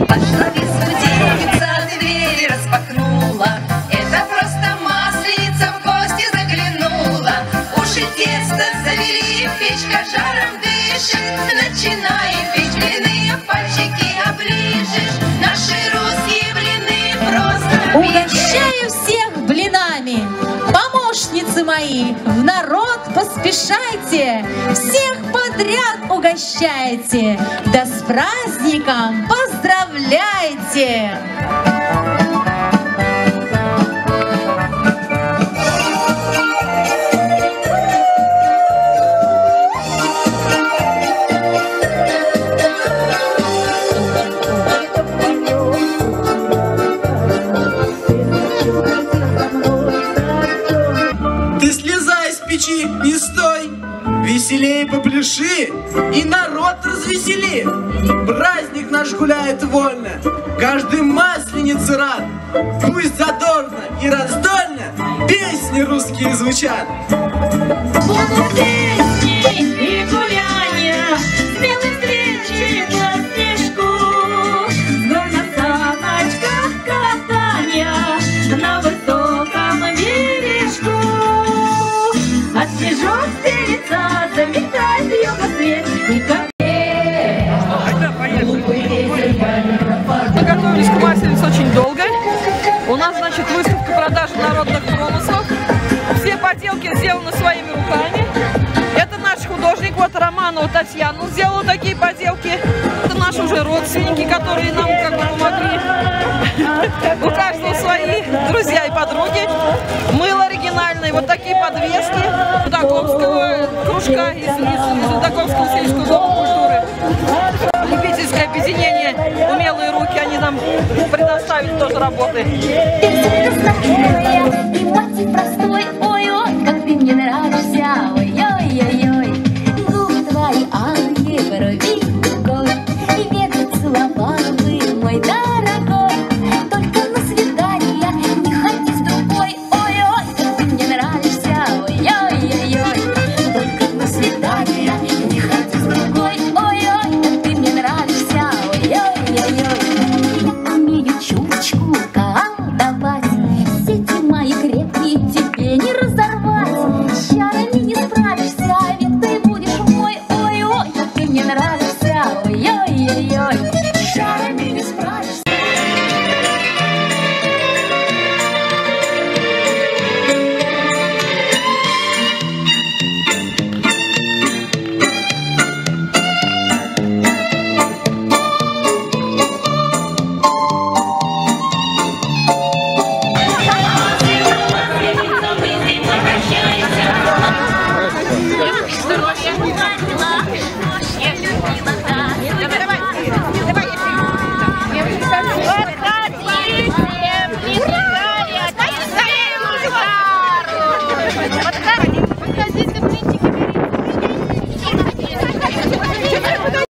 Пошла весну девица, двери распахнула. Это просто масленица в гости заглянула. Уши тесто завели, печка жаром дышит. Начинаем печь блины, пальчики оближешь. Наши русские блины просто Угощаю всех блинами, помощницы мои, в народ поспешайте, всех подряд угощайте, да с праздником поздравляйте! Ты слезай с печи, не стой, веселей попляши и народ развесели. Праздник наш гуляет вольно, каждый масленице рад. Пусть задорно и раздольно песни русские звучат. Будут песни и гуляния, смелые встречи на снежку, с гор на саночках катания на высоком бережку. От снежок стелится, заметает юго-свет. Мы готовились к масленице очень долго. У нас, значит, выставка продажи народных промыслов. Все поделки сделаны своими руками. Это наш художник, вот Романова Татьяна сделала такие поделки. Это наши уже родственники, которые нам как бы помогли. У каждого свои друзья и подруги. Мыло оригинальное, вот такие подвески Рудаковского кружка из Рудаковского сельского дома культуры. Любительское объединение «Умелые руки», они нам предоставили тоже работы.